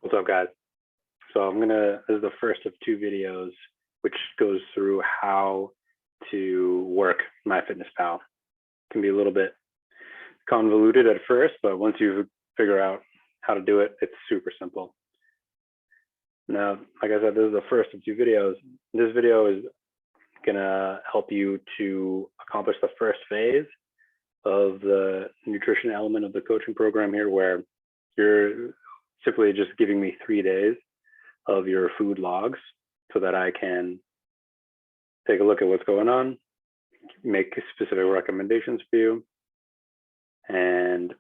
What's up, guys? So this is the first of two videos which goes through how to work myfitnesspal. It can be a little bit convoluted at first, but once you figure out how to do it, it's super simple. Now, like I said, this is the first of two videos. This video is gonna help you to accomplish the first phase of the nutrition element of the coaching program here, where you're simply just giving me 3 days of your food logs so that I can take a look at what's going on, make specific recommendations for you, and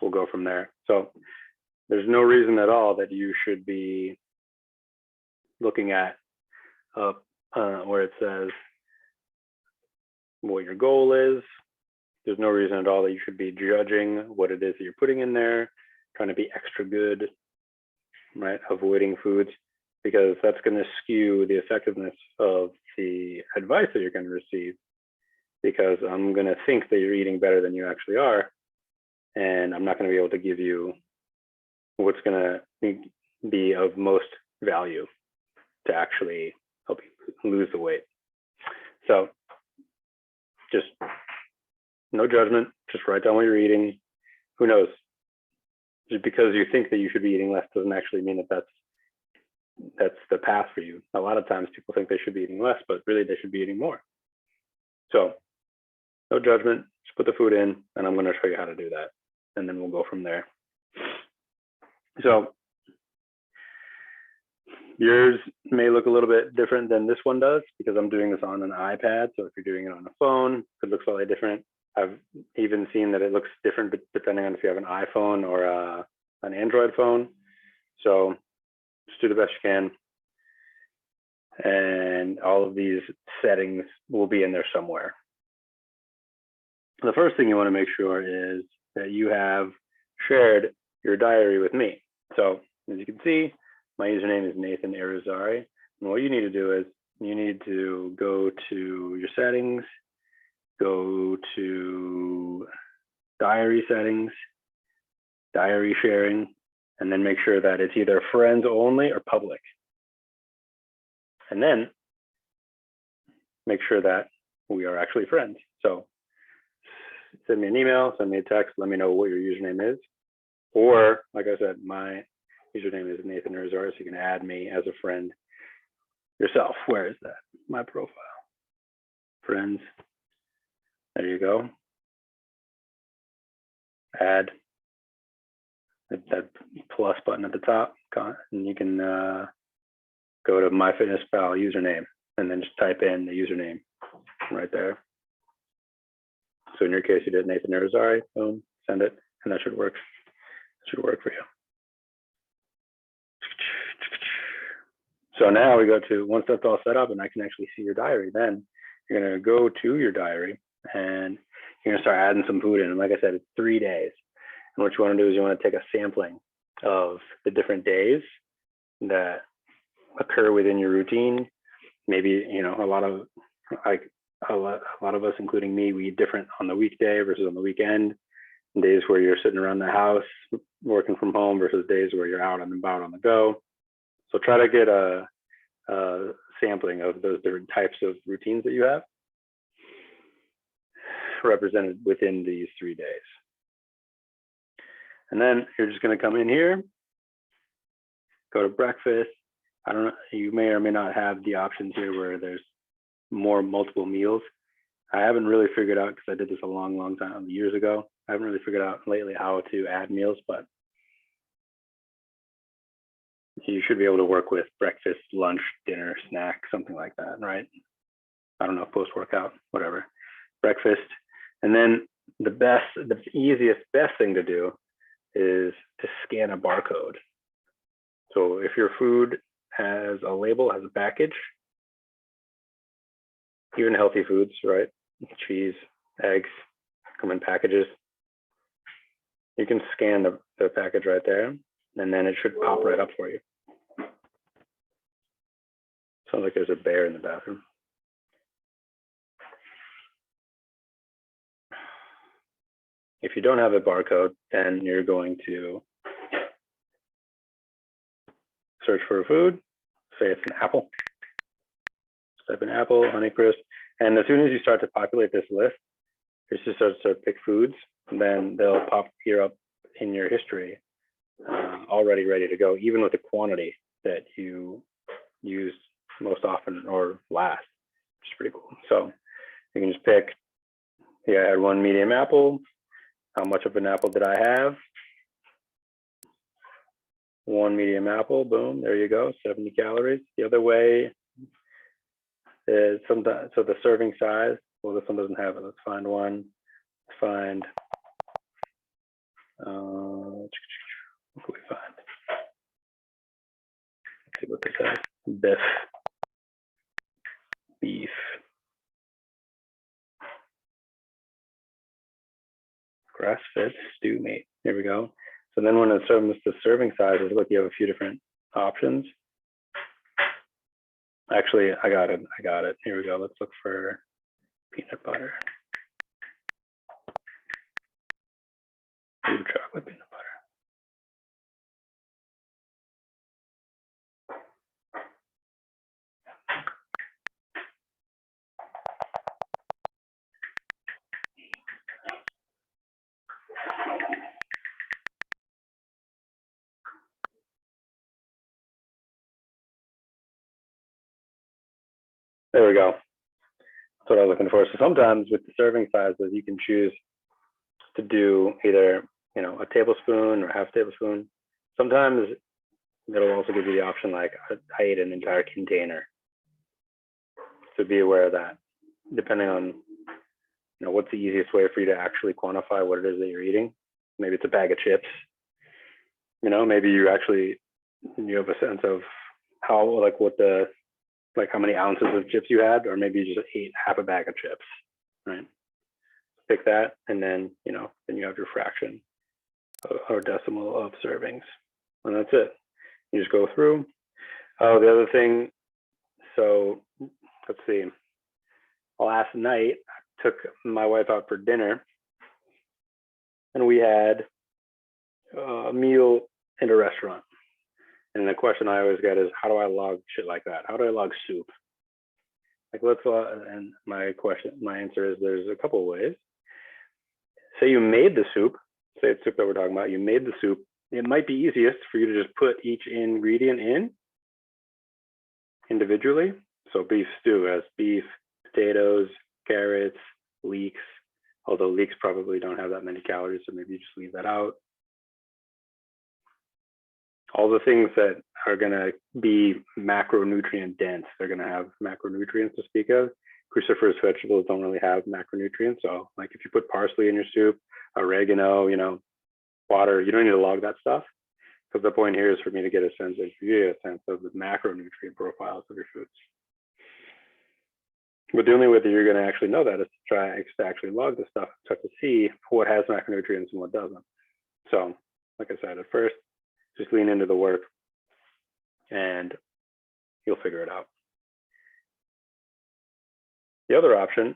we'll go from there. So there's no reason at all that you should be looking at where it says what your goal is. There's no reason at all that you should be judging what it is that you're putting in there, trying to be extra good, right? Avoiding foods, because that's going to skew the effectiveness of the advice that you're going to receive, because I'm going to think that you're eating better than you actually are, and I'm not going to be able to give you what's going to be of most value to actually help you lose the weight. So just no judgment, just write down what you're eating. Who knows? Just because you think that you should be eating less doesn't actually mean that that's the path for you. A lot of times people think they should be eating less, but really they should be eating more. So no judgment, just put the food in, and I'm going to show you how to do that, and then we'll go from there. So yours may look a little bit different than this one does, because I'm doing this on an iPad. So if you're doing it on a phone, it looks slightly different. I've even seen that it looks different depending on if you have an iPhone or an Android phone. So just do the best you can. And all of these settings will be in there somewhere. The first thing you want to make sure is that you have shared your diary with me. So as you can see, my username is Nathan Arizari. And what you need to do is you need to go to your settings, go to diary settings, diary sharing, and then make sure that it's either friends only or public. And then make sure that we are actually friends. So send me an email, send me a text, let me know what your username is. Or, like I said, my username is Nathan Arizari, so you can add me as a friend yourself. Where is that? My profile. Friends. There you go. Add that plus button at the top, and you can go to myfitnesspal username and then just type in the username right there. So in your case, you did Nathan Arizari. Boom, send it, and that should work. That should work for you. So now we go to, once that's all set up and I can actually see your diary, then you're going to go to your diary and you're going to start adding some food in. And like I said, it's 3 days. And what you want to do is you want to take a sampling of the different days that occur within your routine. Maybe, you know, a lot of us, including me, we eat different on the weekday versus on the weekend. Days where you're sitting around the house working from home versus days where you're out and about on the go. So try to get a sampling of those different types of routines that you have represented within these 3 days. And then you're just going to come in here, go to breakfast. I don't know, you may or may not have the options here where there's multiple meals. I haven't really figured out, because I did this a long time, years ago. I haven't really figured out lately how to add meals, but you should be able to work with breakfast, lunch, dinner, snack, something like that, right? I don't know, post-workout, whatever. Breakfast. And then the easiest, best thing to do is to scan a barcode. So if your food has a label, has a package, even healthy foods, right? Cheese, eggs come in packages. You can scan the package right there, and then it should pop right up for you. Sounds like there's a bear in the bathroom. If you don't have a barcode, then you're going to search for a food, say it's an apple. Type in apple, Honeycrisp, and as soon as you start to populate this list, it just starts to pick foods, and then they'll pop here up in your history, already ready to go, even with the quantity that you used most often or last, which is pretty cool. So you can just pick, yeah, I had one medium apple. How much of an apple did I have? One medium apple, boom, there you go, 70 calories. The other way is sometimes, so the serving size, well, this one doesn't have it. Let's find one. Let's find, what can we find? Let's see what this has. Beef. Grass-fed stew meat. Here we go. So then when it comes to serving sizes, look, you have a few different options. Actually, I got it. Here we go. Let's look for peanut butter. Ooh, chocolate peanut butter. There we go. That's what I was looking for. So sometimes with the serving sizes, you can choose to do either, you know, a tablespoon or half tablespoon. Sometimes it'll also give you the option like I ate an entire container. So be aware of that, depending on, you know, what's the easiest way for you to actually quantify what it is that you're eating. Maybe it's a bag of chips. You know, maybe you have a sense of how, like what the, like how many ounces of chips you had, or maybe you just ate half a bag of chips, right? Pick that, and then, you know, then you have your fraction or decimal of servings, and that's it. You just go through. Oh, the other thing, so let's see. Last night, I took my wife out for dinner, and we had a meal in a restaurant. And the question I always get is, how do I log shit like that? How do I log soup? Like, and my answer is there's a couple of ways. Say you made the soup, say it's soup that we're talking about, you made the soup. It might be easiest for you to just put each ingredient in individually. So beef stew has beef, potatoes, carrots, leeks, although leeks probably don't have that many calories, so maybe you just leave that out. All the things that are going to be macronutrient dense, they're going to have macronutrients to speak of. Cruciferous vegetables don't really have macronutrients. So like if you put parsley in your soup, oregano, you know, water, you don't need to log that stuff. Because the point here is for me to get a sense of the macronutrient profiles of your foods. But the only way that you're going to actually know that is to try to actually log this stuff, start to see what has macronutrients and what doesn't. So like I said, at first, just lean into the work and you'll figure it out. The other option,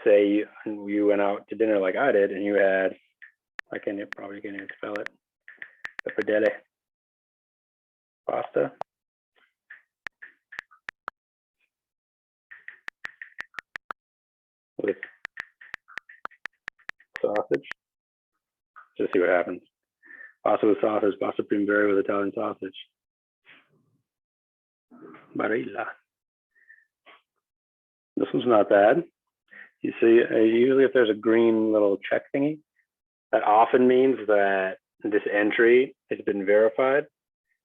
say you went out to dinner like I did and you had, probably can't even spell it, pappardelle pasta. With sausage, just see what happens. Pasta with sausage, pasta primavera with Italian sausage. Barilla. This one's not bad. You see, usually if there's a green little check thingy, that often means that this entry has been verified,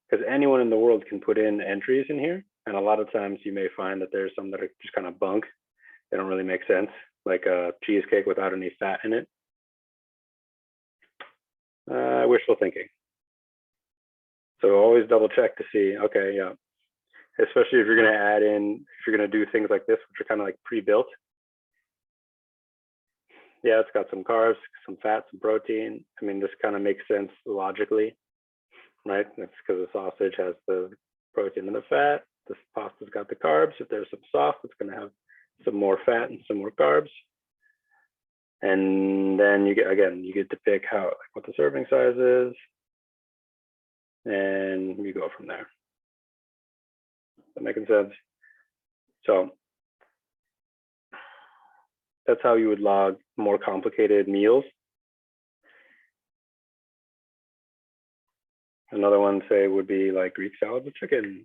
because anyone in the world can put in entries in here. And a lot of times you may find that there's some that are just kind of bunk. They don't really make sense, like a cheesecake without any fat in it. Wishful thinking. So always double check to see, okay, yeah. Especially if you're going to add in, if you're going to do things like this, which are kind of like pre-built. Yeah, it's got some carbs, some fat, some protein. I mean, this kind of makes sense logically, right? That's because the sausage has the protein and the fat. This pasta's got the carbs. If there's some sauce, it's going to have some more fat and some more carbs. And then you get to pick what the serving size is, and you go from there. that making sense? So that's how you would log more complicated meals. Another one, say, would be like Greek salad with chicken.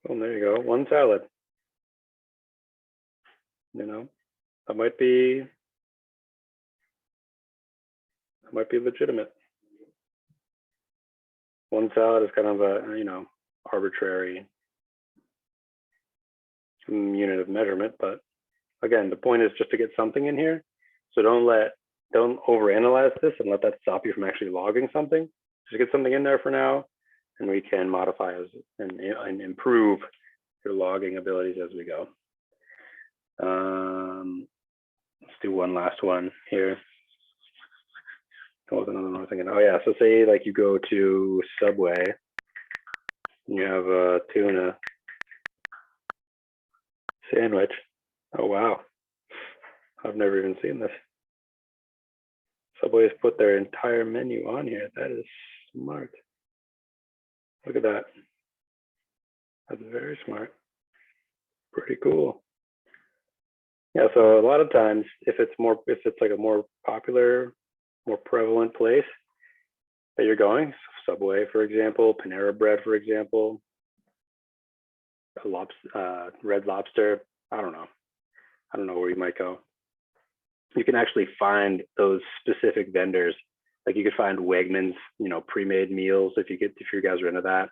Well, there you go, one salad. You know, that might be legitimate. One salad is kind of a, you know, arbitrary unit of measurement, but again, the point is just to get something in here. So don't overanalyze this and let that stop you from actually logging something. Just get something in there for now, and we can modify and improve your logging abilities as we go. Let's do one last one here. What was another one I was thinking? Oh yeah, so say like you go to Subway and you have a tuna sandwich. Oh wow, I've never even seen this. Subway has put their entire menu on here. That is smart. Look at that. That's very smart. Pretty cool. Yeah, so a lot of times if it's like a more popular, more prevalent place that you're going, Subway, for example, Panera Bread, for example, Red Lobster, I don't know where you might go. You can actually find those specific vendors. Like you could find Wegmans, you know, pre-made meals if you guys are into that.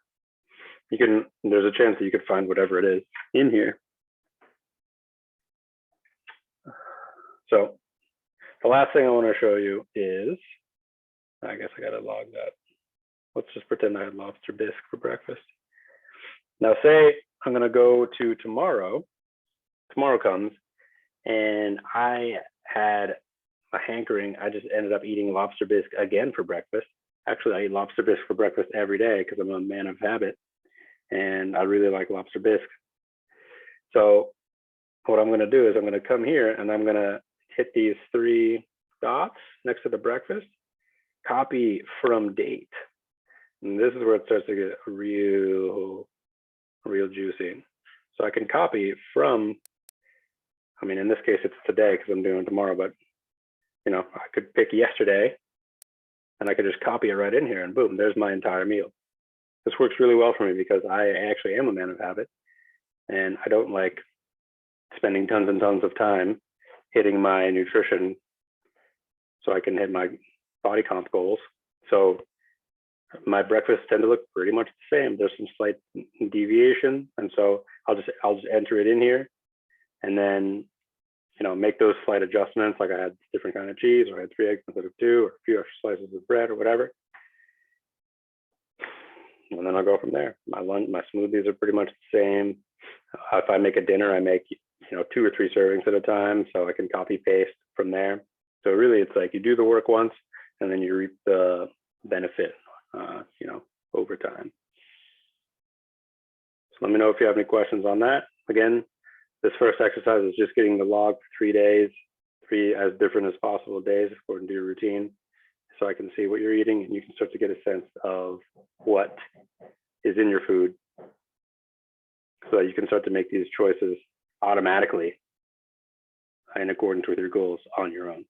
There's a chance that you could find whatever it is in here. So the last thing I want to show you is, I guess I got to log that. Let's just pretend I had lobster bisque for breakfast. Now say I'm going to go to tomorrow. Tomorrow comes and I had a hankering. I just ended up eating lobster bisque again for breakfast. Actually, I eat lobster bisque for breakfast every day because I'm a man of habit and I really like lobster bisque. So what I'm going to do is I'm going to come here and I'm going to hit these 3 dots next to the breakfast, copy from date. And this is where it starts to get real juicy. So I can copy from, I mean, in this case, it's today because I'm doing tomorrow, but you know, I could pick yesterday and I could just copy it right in here and boom, there's my entire meal. This works really well for me because I actually am a man of habit and I don't like spending tons and tons of time hitting my nutrition so I can hit my body comp goals. So my breakfasts tend to look pretty much the same. There's some slight deviation. And so I'll just enter it in here and then, you know, make those slight adjustments. Like I had different kind of cheese, or I had 3 eggs instead of 2, or a few extra slices of bread or whatever. And then I'll go from there. My smoothies are pretty much the same. If I make a dinner, I make, you know, 2 or 3 servings at a time, so I can copy paste from there. So really, it's like you do the work once, and then you reap the benefit, you know, over time. So let me know if you have any questions on that. Again, this first exercise is just getting the log for 3 days, 3 as different as possible days according to your routine, so I can see what you're eating, and you can start to get a sense of what is in your food, so that you can start to make these choices automatically in accordance with your goals on your own.